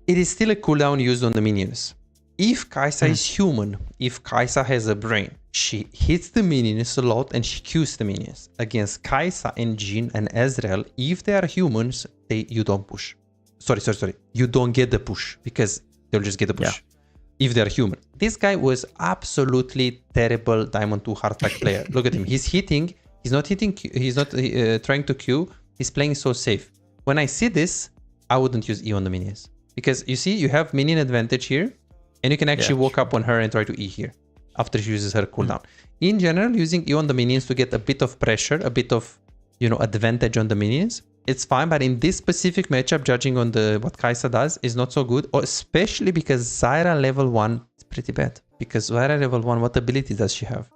it is still a cooldown used on the minions. If Kai'Sa is human, if Kai'Sa has a brain, she hits the minions a lot and she Qs the minions. Against Kai'Sa and Jhin and Ezreal, if they are humans, you don't push. Sorry. You don't get the push because they'll just get the push. If they're human. This guy was absolutely terrible Diamond 2 hardpack player. Look at him. He's hitting. He's not hitting. He's not trying to Q. He's playing so safe. When I see this, I wouldn't use E on the minions. Because you see, you have minion advantage here. And you can actually walk up on her and try to E here. After she uses her cooldown. In general, using E on the minions to get a bit of pressure, a bit of, advantage on the minions, it's fine. But in this specific matchup, judging on what Kai'Sa does, is not so good. Especially because Zyra level 1 is pretty bad. Because Zyra level 1, what ability does she have?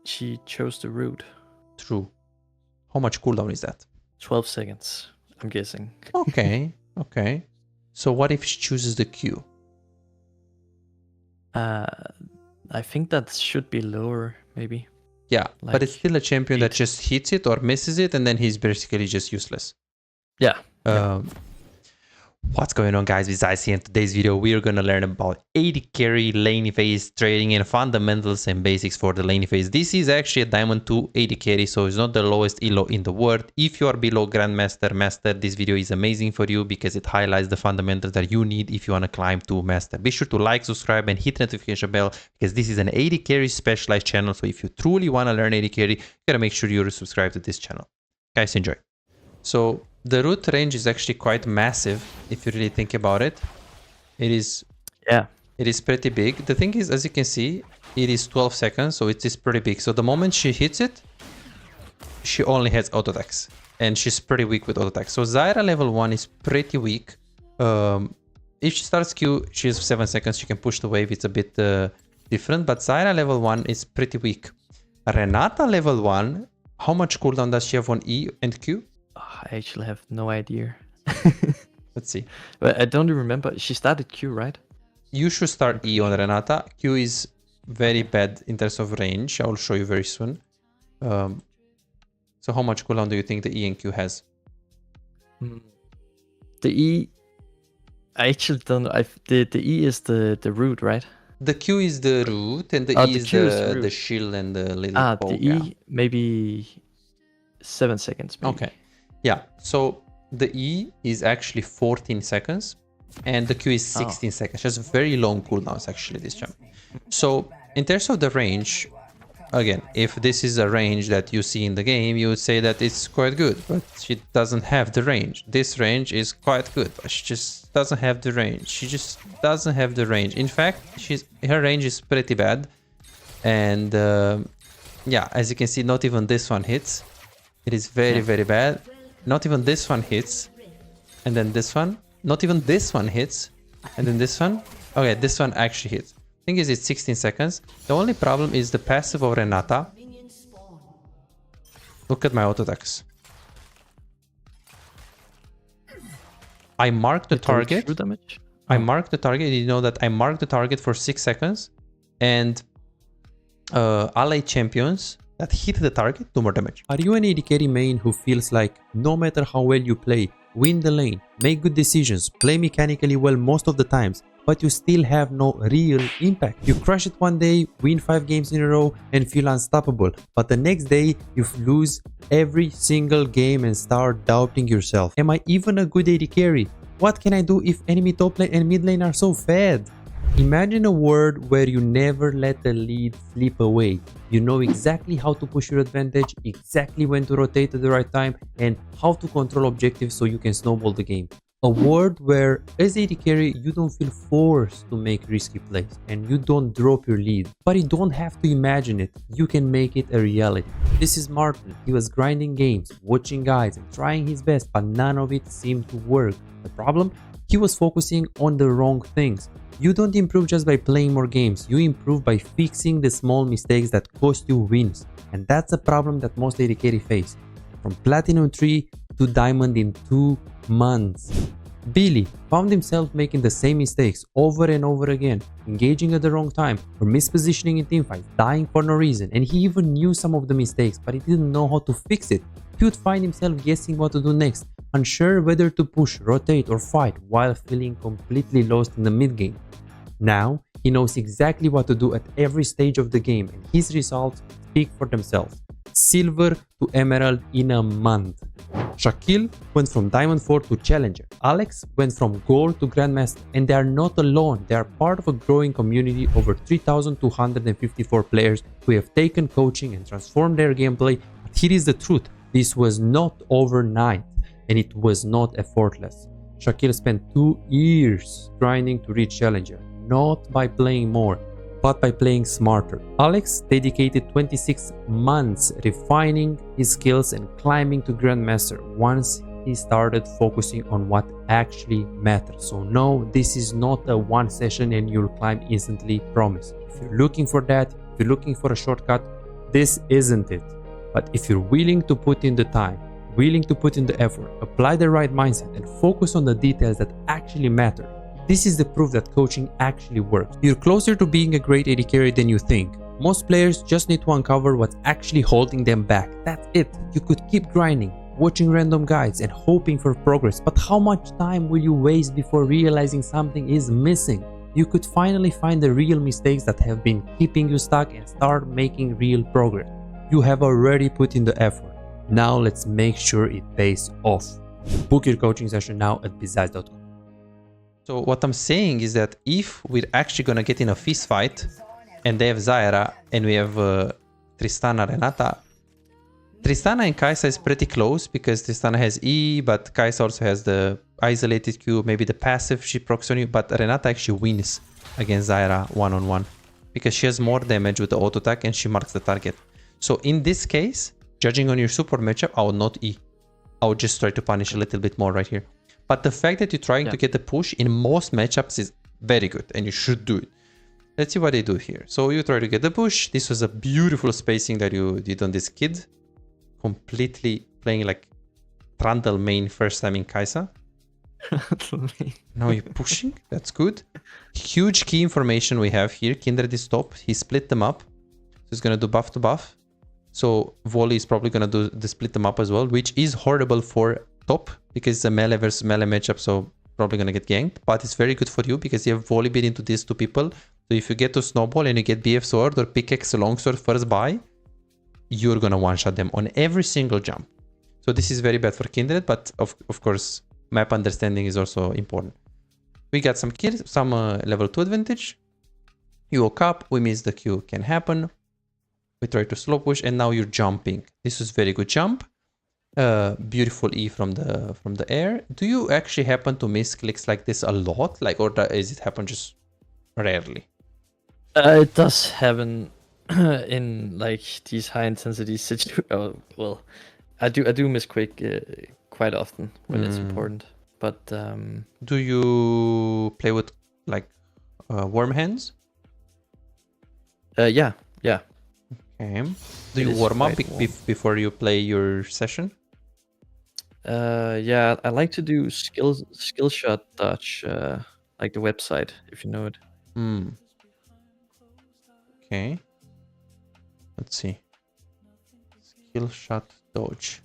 She chose the root. True. How much cooldown is that? 12 seconds, I'm guessing. Okay. So what if she chooses the Q? I think that should be lower, maybe. Yeah, but it's still a champion that just hits it or misses it, and then he's basically just useless. Yeah. What's going on, guys? It's Icy. In today's video, we are going to learn about AD carry, lane phase trading, and fundamentals and basics for the lane phase. This is actually a Diamond 2 AD carry, so it's not the lowest elo in the world. If you are below Grandmaster, Master, this video is amazing for you because it highlights the fundamentals that you need if you want to climb to Master. Be sure to like, subscribe, and hit the notification bell because this is an AD carry specialized channel. So if you truly want to learn AD carry, you got to make sure you're subscribed to this channel. Guys, enjoy. So the root range is actually quite massive if you really think about it. It is pretty big. The thing is, as you can see, it is 12 seconds, so it is pretty big. So the moment she hits it, she only has auto attacks, and she's pretty weak with auto attacks. So Zyra level 1 is pretty weak. If she starts Q, she has 7 seconds. She can push the wave. It's a bit different, but Zyra level 1 is pretty weak. Renata level 1, how much cooldown does she have on E and Q? I actually have no idea. Let's see. But I don't remember. She started Q, right? You should start E on Renata. Q is very bad in terms of range. I will show you very soon. So how much cooldown do you think the E and Q has? The E... I actually don't know. The E is the root, right? The Q is the root and the E is the shield and the little bow. The E, maybe 7 seconds. Maybe. Okay. Yeah, so the E is actually 14 seconds and the Q is 16 seconds. Just very long cooldowns actually, this jump. So in terms of the range, again, if this is a range that you see in the game, you would say that it's quite good, but she doesn't have the range. This range is quite good, but she just doesn't have the range. She just doesn't have the range. In fact, her range is pretty bad. And yeah, as you can see, not even this one hits. It is very, very bad. Not even this one hits. And then this one. Not even this one hits. And then this one. Okay, this one actually hits. Thing is, it's 16 seconds. The only problem is the passive of Renata. Look at my auto attacks. I marked the target. I marked the target. You know that I marked the target for 6 seconds. And allied champions that hit the target, do more damage. Are you an AD carry main who feels like no matter how well you play, win the lane, make good decisions, play mechanically well most of the times, but you still have no real impact? You crush it one day, win 5 games in a row and feel unstoppable, but the next day you lose every single game and start doubting yourself. Am I even a good AD carry? What can I do if enemy top lane and mid lane are so fed? Imagine a world where you never let the lead slip away. You know exactly how to push your advantage, exactly when to rotate at the right time, and how to control objectives so you can snowball the game. A world where, as AD carry, you don't feel forced to make risky plays and you don't drop your lead. But you don't have to imagine it, you can make it a reality. This is Martin. He was grinding games, watching guides and trying his best, but none of it seemed to work. The problem? He was focusing on the wrong things. You don't improve just by playing more games, you improve by fixing the small mistakes that cost you wins. And that's a problem that most AD carry face. From Platinum 3 to Diamond in 2 months. Billy found himself making the same mistakes over and over again, engaging at the wrong time or mispositioning in teamfights, dying for no reason, and he even knew some of the mistakes, but he didn't know how to fix it. would find himself guessing what to do next, unsure whether to push, rotate or fight while feeling completely lost in the mid game. Now, he knows exactly what to do at every stage of the game and his results speak for themselves. Silver to Emerald in a month. Shaquille went from Diamond 4 to Challenger. Alex went from Gold to Grandmaster, and they are not alone. They are part of a growing community of over 3,254 players who have taken coaching and transformed their gameplay. But here is the truth, this was not overnight and it was not effortless. Shaquille spent 2 years grinding to reach Challenger, not by playing more, but by playing smarter. Alex dedicated 26 months refining his skills and climbing to Grandmaster once he started focusing on what actually matters. So no, this is not a one session and you'll climb instantly, promise. If you're looking for that, if you're looking for a shortcut, this isn't it. But if you're willing to put in the time, willing to put in the effort, apply the right mindset and focus on the details that actually matter, this is the proof that coaching actually works. You're closer to being a great AD carry than you think. Most players just need to uncover what's actually holding them back. That's it. You could keep grinding, watching random guides and hoping for progress, but how much time will you waste before realizing something is missing? You could finally find the real mistakes that have been keeping you stuck and start making real progress. You have already put in the effort. Now let's make sure it pays off. Book your coaching session now at bizaz.com. So what I'm saying is that if we're actually gonna get in a fist fight and they have Zyra and we have Tristana Renata, Tristana and Kai'Sa is pretty close because Tristana has E, but Kai'Sa also has the isolated Q, maybe the passive she procs on you, but Renata actually wins against Zyra one-on-one because she has more damage with the auto attack and she marks the target. So in this case, judging on your support matchup, I would not E. I would just try to punish a little bit more right here. But the fact that you're trying to get the push in most matchups is very good and you should do it. Let's see what they do here. So you try to get the push. This was a beautiful spacing that you did on this kid. Completely playing like Trundle main first time in Kai'Sa. Now you're pushing. That's good. Huge key information we have here. Kindred is top. He split them up. So he's going to do buff to buff. So Volley is probably going to do the split them up as well, which is horrible for top because it's a melee versus melee matchup, so probably gonna get ganked, but it's very good for you because you have volley bait into these two people. So if you get to snowball and you get BF sword or pickaxe longsword first buy, you're gonna one-shot them on every single jump. So this is very bad for Kindred, but of course map understanding is also important. We got some kills, some level 2 advantage. You woke up, we missed the Q, can happen. We try to slow push and now you're jumping. This is very good jump. Beautiful E from the air. Do you actually happen to miss clicks like this a lot, like, or does it happen just rarely? It does happen in like these high intensity situations. Well, I do miss quick quite often when it's important. But do you play with like warm hands? Yeah. Okay. Do you warm up before you play your session? Yeah, I like to do skill shot dodge, like the website, if you know it. Okay. Let's see. Skill shot dodge.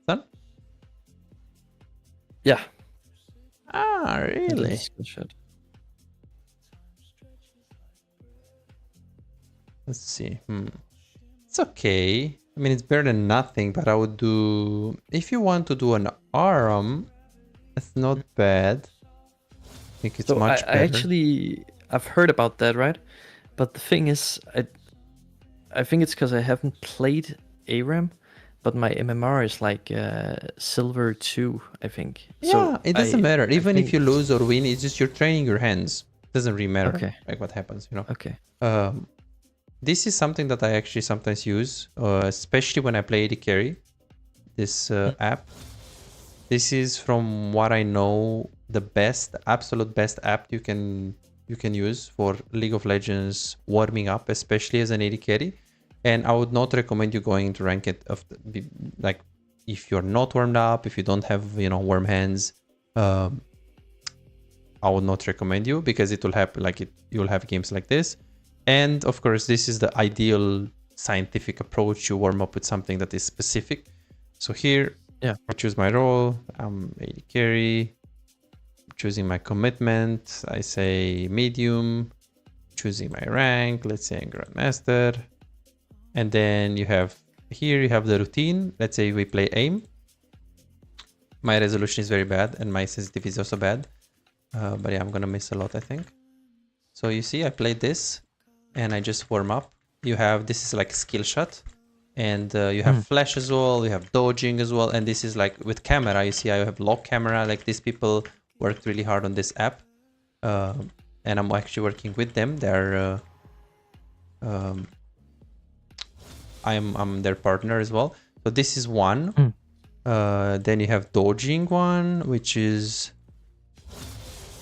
Done? Yeah. Ah, really? Skill shot. Let's see. It's okay. I mean, it's better than nothing, but I would do... If you want to do an ARM, it's not bad. I think it's much better. I've heard about that, right? But the thing is, I think it's because I haven't played ARAM, but my MMR is like silver 2, I think. Yeah, so it doesn't matter. Even if you lose or win, it's just you're training your hands. It doesn't really matter like what happens, you know? Okay. This is something that I actually sometimes use, especially when I play AD carry. This app. This is, from what I know, the best, absolute best app you can use for League of Legends warming up, especially as an AD carry. And I would not recommend you going into ranked like if you're not warmed up, if you don't have warm hands. I would not recommend you because it will happen. Like you'll have games like this. And of course, this is the ideal scientific approach. You warm up with something that is specific. So here, Yeah, I choose my role. I'm AD carry. Choosing my commitment. I say medium. Choosing my rank. Let's say I'm Grandmaster. And then you have here, you have the routine. Let's say we play aim. My resolution is very bad and my sensitivity is also bad. But yeah, I'm gonna miss a lot, I think. So you see, I played this and I just warm up. You have, this is like skill shot. And you have flash as well, you have dodging as well. And this is like with camera, you see I have lock camera. Like these people worked really hard on this app. And I'm actually working with them. They're, I'm their partner as well. So this is one. Then you have dodging one, which is,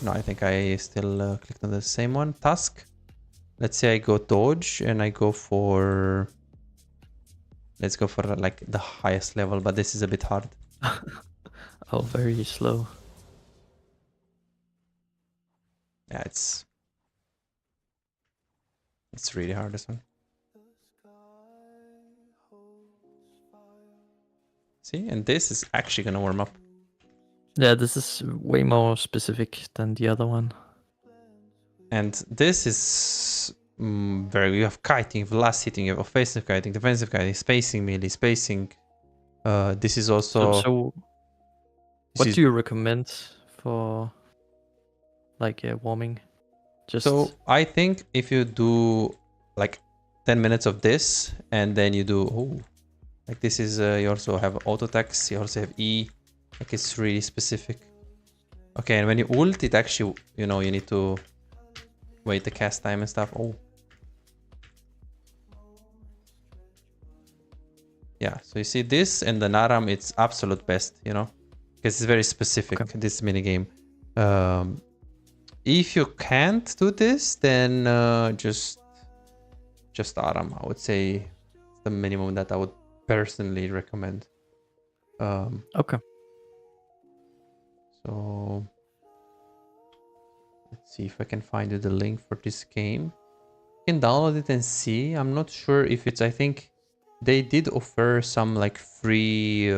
no, I think I still clicked on the same one. Task. Let's say I go dodge and I go for, let's go for like the highest level, but this is a bit hard. Oh, very slow. Yeah, it's really hard, this one. See, and this is actually gonna warm up. Yeah, this is way more specific than the other one. And this is very, you have kiting, velocity, you have offensive kiting, defensive kiting, spacing, melee, spacing. This is also... So what do you recommend for like warming? Just... So I think if you do like 10 minutes of this and then you do, like this is, you also have auto attacks, you also have E, like it's really specific. Okay, and when you ult, it actually, you know, you need to wait the cast time and stuff. Yeah, so you see this and the Naram, it's absolute best, you know, because it's very specific, this minigame. If you can't do this, then just Aram, I would say it's the minimum that I would personally recommend. Okay. So let's see if I can find you the link for this game. You can download it and see. I'm not sure if it's, I think they did offer some like free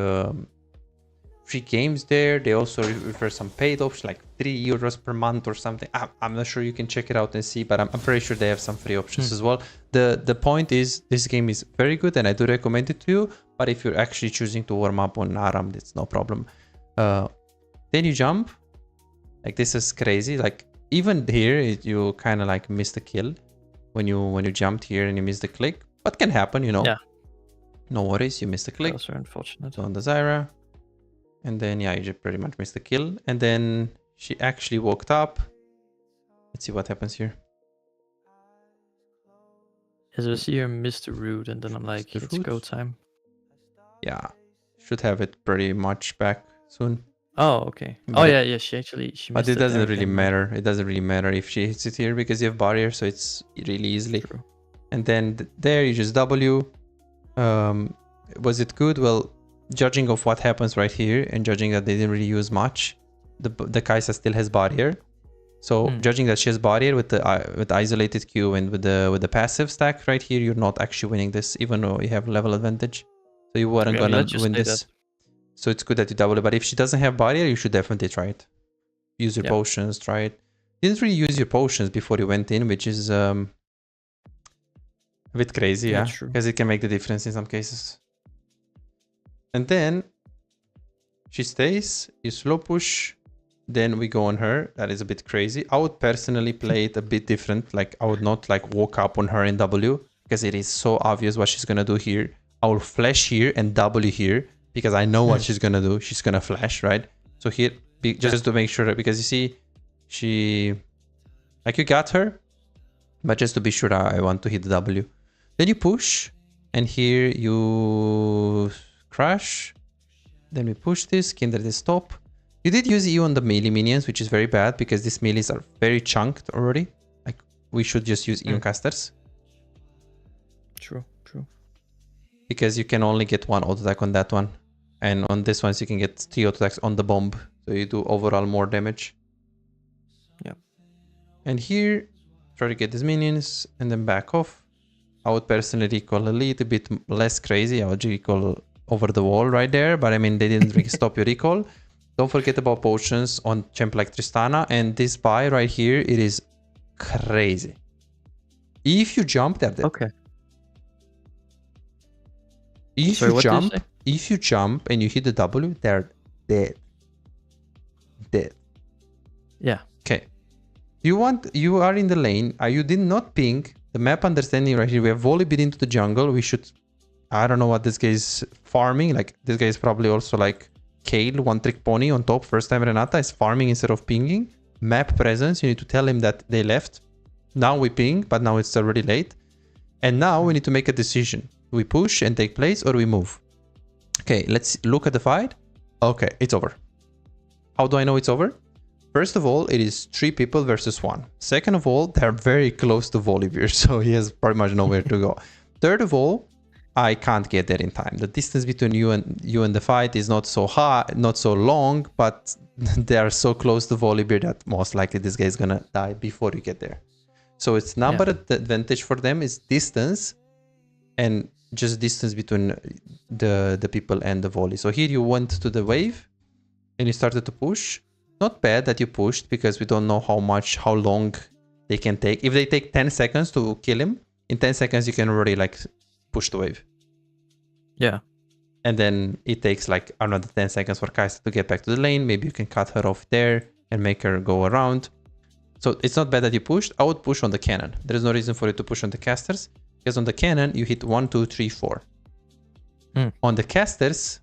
games there. They also offer some paid options like €3 per month or something. I'm not sure, you can check it out and see, but I'm pretty sure they have some free options as well. The point is, this game is very good and I do recommend it to you, but if you're actually choosing to warm up on Aram, it's no problem. Then you jump, like this is crazy. Like even here, you kind of like miss the kill when you jumped here and you miss the click. What can happen, you know? Yeah. No worries, you missed the click. Those are unfortunate. So on the Zyra. And then, yeah, you just pretty much missed the kill. And then she actually walked up. Let's see what happens here. As I see her miss the root, and then I'm like, it's go time. Yeah, should have it pretty much back soon. Oh, okay. But oh, yeah, she missed but it it doesn't there really again. matter. It doesn't really matter if she hits it here because you have barrier, so it's really easily. True. And then there you just W. Was it good? Well, judging of what happens right here and judging that they didn't really use much, the Kai'Sa still has barrier. So judging that she has barrier with the isolated Q and with the passive stack right here, you're not actually winning this, even though you have level advantage. So you weren't gonna win this. So it's good that you double it. But if she doesn't have barrier, you should definitely try it. Use your potions, try it. You didn't really use your potions before you went in, which is a bit crazy, yeah? Because it can make the difference in some cases. And then she stays, you slow push, then we go on her. That is a bit crazy. I would personally play it a bit different. Like I would not like walk up on her in W because it is so obvious what she's gonna do here. I will flash here and W here because I know what she's gonna do. She's gonna flash, right? So here, just to make sure that, because you see, she, like you got her, but just to be sure, I want to hit the W. Then you push, and here you crash. Then we push this, Kindred is top. You did use E on the melee minions, which is very bad because these melees are very chunked already. Like we should just use E on casters. True. Because you can only get one auto attack on that one. And on this one, you can get 3 auto attacks on the bomb. So you do overall more damage. Yeah. And here, try to get these minions and then back off. I would personally recall a little bit less crazy. I would recall over the wall right there, but I mean, they didn't really stop your recall. Don't forget about potions on champ like Tristana, and this buy right here, it is crazy. If you jump, they're dead. Okay. If you jump and you hit the W, they're dead. Dead. Yeah. Okay. You are in the lane. You did not ping. The map understanding right here. We have Volibear into the jungle. We should... I don't know what this guy is farming. Like, this guy is probably also like Kale, one trick pony on top. First time Renata is farming instead of pinging. Map presence. You need to tell him that they left. Now we ping, but now it's already late. And now we need to make a decision. We push and take place, or we move. Okay, let's look at the fight. Okay, it's over. How do I know it's over? First of all, it is 3 people versus 1. Second of all, they're very close to Volibear, so he has pretty much nowhere to go. Third of all, I can't get there in time. The distance between you and the fight is not so high, not so long, but they are so close to Volibear that most likely this guy is gonna die before you get there. So it's number advantage for them is distance, and just distance between the people and the volley. So here you went to the wave and you started to push. Not bad that you pushed, because we don't know how long they can take. If they take 10 seconds to kill him, in 10 seconds you can already like push the wave. Yeah. And then it takes like another 10 seconds for Kai'Sa to get back to the lane. Maybe you can cut her off there and make her go around. So it's not bad that you pushed. I would push on the cannon. There is no reason for you to push on the casters, because on the cannon you hit 1, 2, 3, 4. On the casters,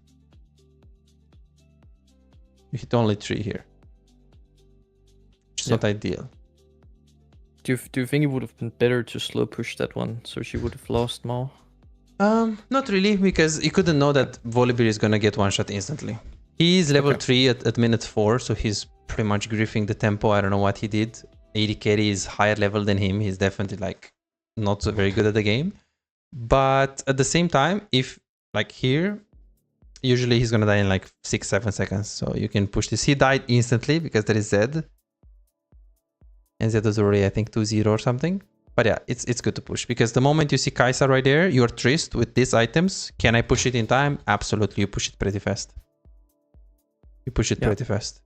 you hit only 3 here. Which is not ideal. Do you think it would have been better to slow push that one so she would have lost more? Not really, because you couldn't know that Volibear is gonna get one shot instantly. He is level 3 at minute 4, so he's pretty much griefing the tempo. I don't know what he did. AD carry is higher level than him. He's definitely like not so very good at the game. But at the same time, if like here, usually he's gonna die in like 6-7 seconds. So you can push this. He died instantly because there is Zed. And Zed was already, I think, 2-0 or something. But yeah, it's good to push, because the moment you see Kai'Sa right there, you're Trist with these items. Can I push it in time? Absolutely, you push it pretty fast. You push it pretty fast.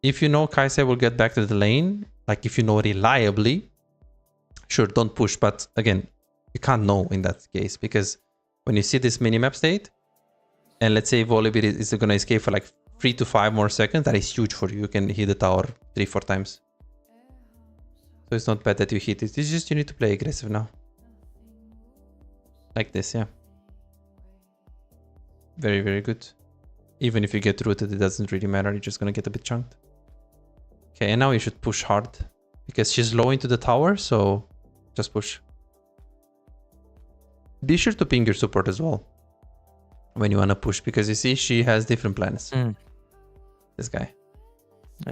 If you know Kai'Sa will get back to the lane, like if you know reliably, sure, don't push. But again, you can't know in that case, because when you see this minimap state, and let's say Volibear is going to escape for like 3 to 5 more seconds, that is huge for you. You can hit the tower 3-4 times. So it's not bad that you hit it. It's just you need to play aggressive now. Like this, yeah. Very, very good. Even if you get rooted, it doesn't really matter. You're just going to get a bit chunked. Okay, and now you should push hard, because she's low into the tower, so just push. Be sure to ping your support as well when you want to push, because you see she has different plans. This guy.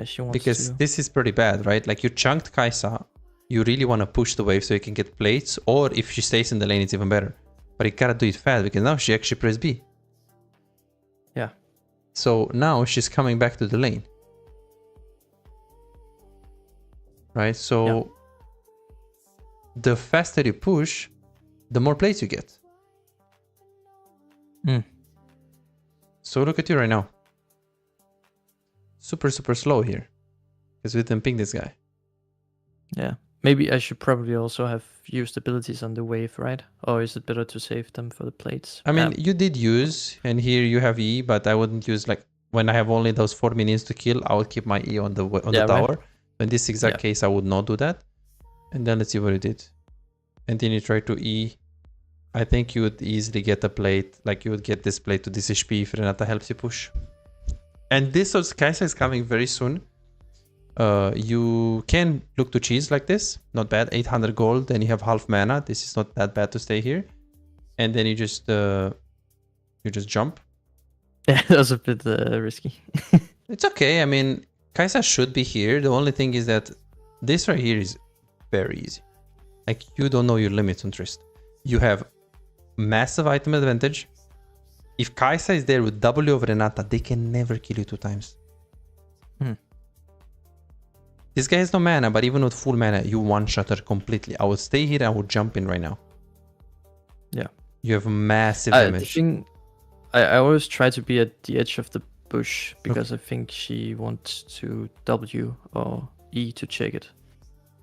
She wants because to. This is pretty bad, right? Like you chunked Kai'Sa, you really want to push the wave so you can get plates, or if she stays in the lane, it's even better. But you gotta do it fast, because now she actually pressed B. Yeah. So now she's coming back to the lane. Right? So the faster you push, the more plates you get. So look at you right now. Super, super slow here, because we didn't ping this guy. Yeah. Maybe I should probably also have used abilities on the wave, right? Or is it better to save them for the plates? I mean, you did use, and here you have E, but I wouldn't use, like, when I have only those 4 minions to kill, I would keep my E on the tower. Right. In this exact case, I would not do that. And then let's see what you did. And then you try to E. I think you would easily get a plate, like you would get this plate to this HP if Renata helps you push. And this Kai'Sa is coming very soon. You can look to cheese like this. Not bad. 800 gold. Then you have half mana. This is not that bad to stay here. And then you just jump. Yeah, that was a bit risky. It's okay. I mean, Kai'Sa should be here. The only thing is that this right here is very easy. Like, you don't know your limits on Trist. You have massive item advantage. If Kai'Sa is there with W over Renata, they can never kill you 2 times. This guy has no mana, but even with full mana, you one-shot her completely. I would stay here, I would jump in right now. You have massive The damage. thing, I always try to be at the edge of the bush because I think she wants to W or E to check it.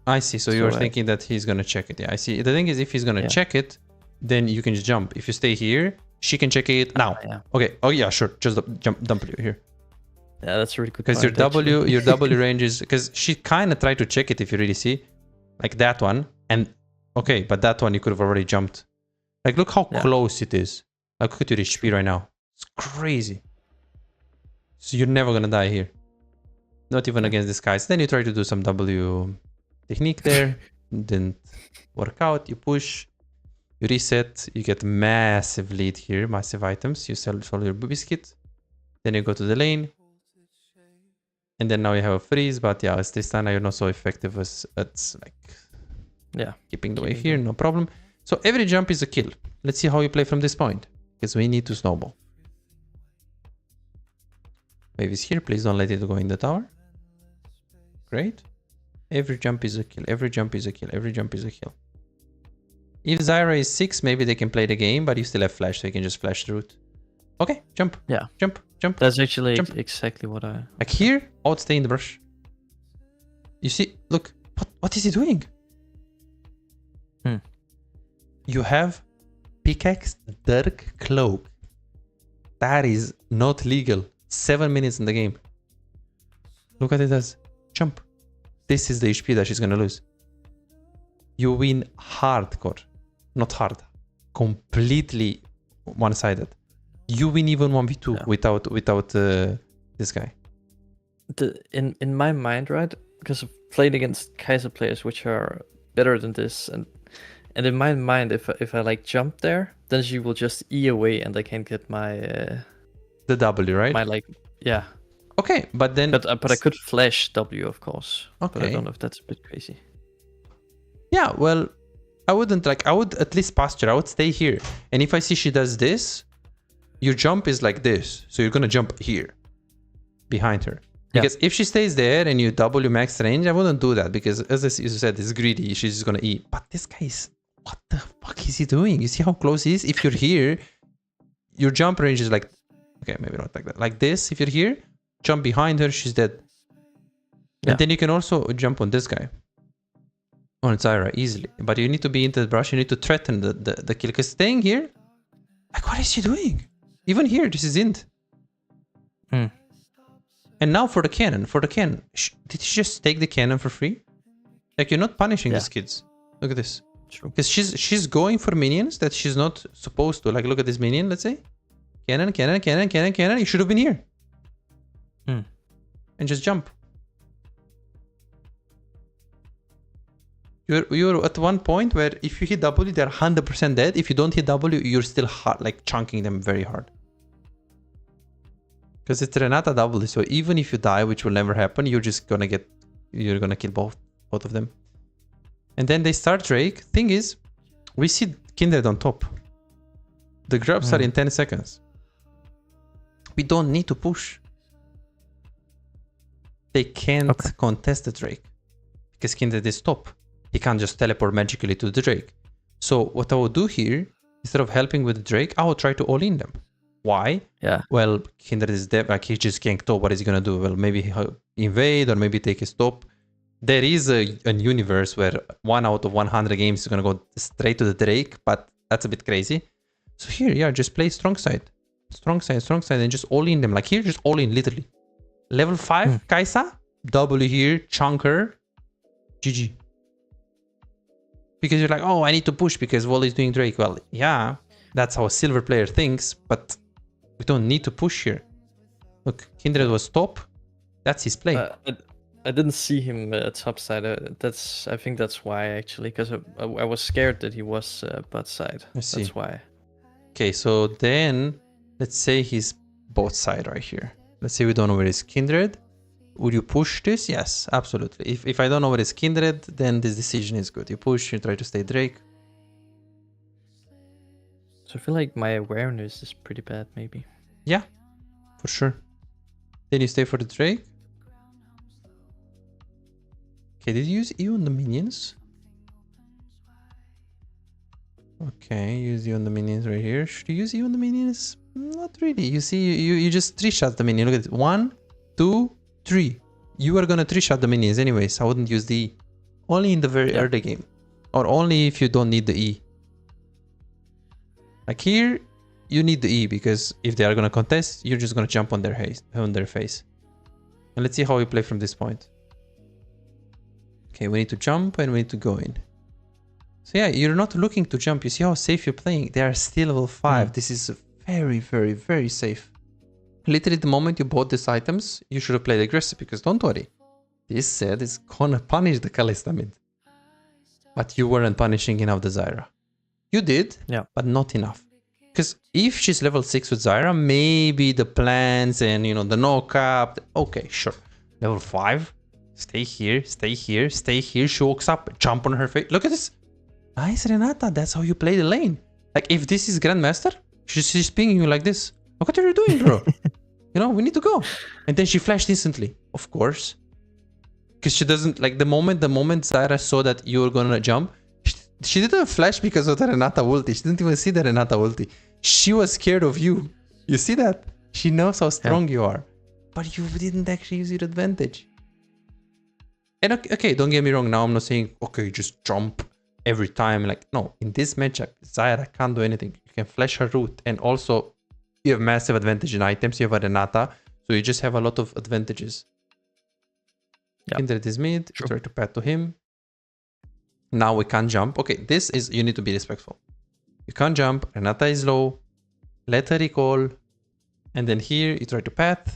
I see. So you're thinking that he's gonna check it. Yeah, I see. The thing is, if he's gonna check it, then you can just jump. If you stay here, she can check it now. Yeah. Okay. Oh yeah, sure. Just dump you here. Yeah, that's a really good. Because your W range is, because she kind of tried to check it if you really see, like that one. And okay, but that one you could have already jumped. Like look how close it is. Like look at your HP right now. It's crazy. So you're never gonna die here. Not even against this guy. So then you try to do some W technique there. Didn't work out. You push. You reset. You get massive lead here. Massive items. You sell your biscuit. Then you go to the lane. And then now you have a freeze. But yeah, as Tristana, you're not so effective as like keeping the wave here. No problem. So every jump is a kill. Let's see how you play from this point. Because we need to snowball. Wave is here. Please don't let it go in the tower. Great. Every jump is a kill. Every jump is a kill. Every jump is a kill. If Zyra is 6, maybe they can play the game, but you still have flash, so you can just flash the route. Okay, jump. Yeah. Jump. That's actually exactly what I... Like here, I would stay in the brush. You see, look. What is he doing? You have pickaxe, dirk, cloak. That is not legal. 7 minutes in the game. Look at it as jump. This is the HP that she's gonna lose. You win hardcore. Not hard. Completely one-sided. You win even 1v2 without this guy. In my mind, right? Because I've played against Kaiser players which are better than this, and in my mind, if I like jump there, then she will just E away and I can get my the W, right? My Okay, but then but I could flash W, of course. Okay. But I don't know if that's a bit crazy. Yeah, well, I would at least posture. I would stay here. And if I see she does this, your jump is like this. So you're gonna jump here behind her. Because if she stays there and you double your max range, I wouldn't do that because as you said, it's greedy. She's just gonna eat. But this guy is, what the fuck is he doing? You see how close he is? If you're here, your jump range is like, okay, maybe not like that. Like this, if you're here, jump behind her, she's dead. And then you can also jump on this guy. On Zyra, easily. But you need to be into the brush, you need to threaten the kill. Because staying here, like what is she doing? Even here, this is int. And now for the cannon. Did she just take the cannon for free? Like you're not punishing these kids. Look at this. True. Because she's going for minions that she's not supposed to. Like look at this minion, let's say. Cannon. You should have been here. And just jump. You're at one point where if you hit W, they're 100% dead. If you don't hit W, you're still hard, like chunking them very hard. Because it's Renata W, so even if you die, which will never happen, you're gonna kill both of them. And then they start Drake. Thing is, we see Kindred on top. The grubs are in 10 seconds. We don't need to push. They can't contest the Drake. Because Kindred is top. He can't just teleport magically to the Drake. So what I will do here, instead of helping with the Drake, I will try to all-in them. Why? Yeah. Well, Kindred is dead. Like he just can't top. What is he gonna do? Well, maybe he'll invade or maybe take a stop. There is a universe where 1 out of 100 games is gonna go straight to the Drake, but that's a bit crazy. So here, just play strong side, and just all-in them. Like here, just all-in literally. Level 5, Kaisa, W here, chunker, GG. Because you're like, oh, I need to push because Wall is doing Drake. Well, yeah, that's how a silver player thinks, but we don't need to push here. Look, Kindred was top. That's his play. I didn't see him top side. I think that's why actually, because I was scared that he was bot side. I see. That's why. Okay, so then let's say he's bot side right here. Let's say we don't know where is Kindred. Would you push this? Yes, absolutely. If I don't know where is Kindred, then this decision is good. You push, you try to stay Drake. So I feel like my awareness is pretty bad, maybe. Yeah, for sure. Then you stay for the Drake. Okay, did you use E on the minions? Okay, use you on the minions right here. Should you use you on the minions? Not really. You see, you just 3-shot the minion. Look at it. 1, 2, 3. You are gonna 3-shot the minions anyways. I wouldn't use the E. Only in the very early game. Or only if you don't need the E. Like here, you need the E because if they are gonna contest, you're just gonna jump on their face. And let's see how we play from this point. Okay, we need to jump and we need to go in. So yeah, you're not looking to jump. You see how safe you're playing. They are still level 5. This is very, very, very safe. Literally, the moment you bought these items, you should have played aggressive because don't worry. This set is gonna punish the Kalista mid. But you weren't punishing enough the Zyra. You did, but not enough. Because if she's level 6 with Zyra, maybe the plans and, you know, the no cap. Okay, sure. Level 5. Stay here, stay here, stay here. She walks up, jump on her face. Look at this. Nice, Renata. That's how you play the lane. Like, if this is Grandmaster, she's pinging you like this. Look what you're doing, bro. You know, we need to go. And then she flashed instantly. Of course. Because she doesn't, like, the moment Zyra saw that you were gonna jump, she didn't flash because of the Renata ulti. She didn't even see the Renata ulti. She was scared of you. You see that? She knows how strong you are. But you didn't actually use your advantage. And okay, don't get me wrong. Now I'm not saying, okay, just jump every time. Like, no. In this matchup, Zyra can't do anything. You can flash her route. And also, you have massive advantage in items. You have a Renata. So you just have a lot of advantages. Kindred is mid. Try to pat to him. Now we can't jump. Okay, this is, you need to be respectful. You can't jump. Renata is low. Let her recall. And then here you try to pat.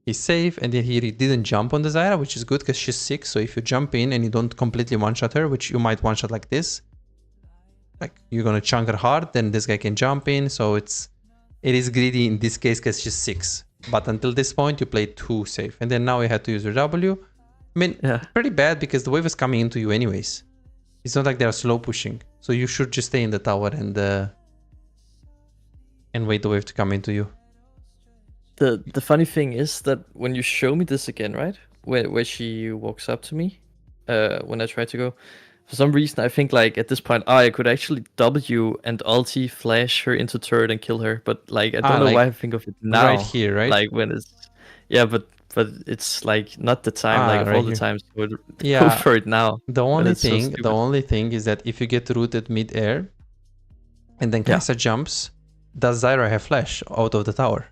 He's safe. And then here he didn't jump on the Zyra, which is good because she's 6. So if you jump in and you don't completely one-shot her, which you might one-shot like this, like you're going to chunk her hard, then this guy can jump in. So it is greedy in this case because she's 6. But until this point, you played too safe. And then now you had to use your W. I mean, pretty bad because the wave is coming into you anyways. It's not like they are slow pushing. So you should just stay in the tower and wait the wave to come into you. The funny thing is that when you show me this again, right? Where she walks up to me, when I try to go, for some reason I think like at this point, I could actually W and ulti flash her into turret and kill her. But like I don't know why I think of it now. Right here, right? Like when it's but it's like not the time, like right all the times would go for it now. The only thing is that if you get rooted mid-air and then Kai'Sa jumps, does Zyra have flash out of the tower?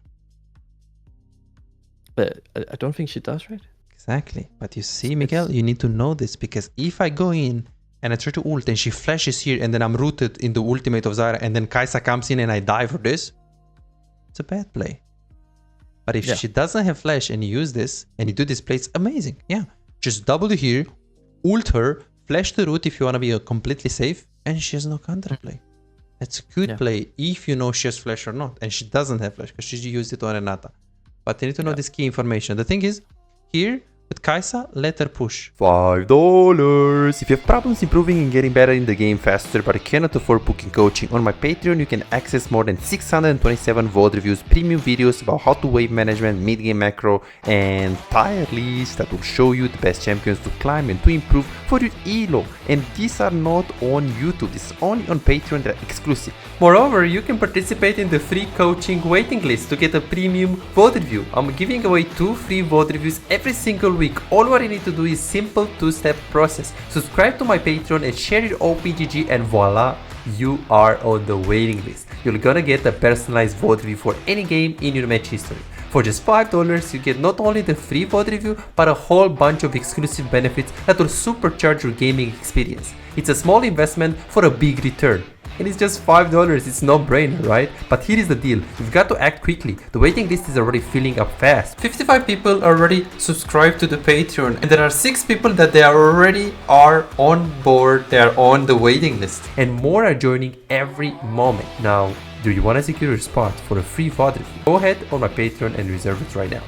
But I don't think she does, right? Exactly. But you see, Miguel, you need to know this because if I go in and I try to ult and she flashes here and then I'm rooted in the ultimate of Zyra and then Kai'Sa comes in and I die for this, it's a bad play. But if she doesn't have flash and you use this and you do this play, it's amazing. Yeah. Just W here, ult her, flash the root if you want to be completely safe, and she has no counterplay. That's a good play if you know she has flash or not. And she doesn't have flash because she used it on Renata. But you need to know this key information. The thing is, here with Kai'Sa, let her push. $5. If you have problems improving and getting better in the game faster, but you cannot afford booking coaching, on my Patreon you can access more than 627 VOD reviews, premium videos about how to wave management, mid-game macro, and tier lists that will show you the best champions to climb and to improve for your elo. And these are not on YouTube, this is only on Patreon, they're exclusive. Moreover, you can participate in the free coaching waiting list to get a premium VOD review. I'm giving away 2 free VOD reviews every single week. All what you need to do is simple 2-step process. Subscribe to my Patreon and share your OPGG and voila, you are on the waiting list. You're gonna get a personalized VOD review for any game in your match history. For just $5, you get not only the free VOD review, but a whole bunch of exclusive benefits that will supercharge your gaming experience. It's a small investment for a big return. And it's just $5, it's no brainer, right? But here is the deal, you've got to act quickly. The waiting list is already filling up fast. 55 people already subscribed to the Patreon, and there are 6 people that they already are on board, they are on the waiting list. And more are joining every moment. Now, do you want to secure your spot for a free VOD review? Go ahead on my Patreon and reserve it right now.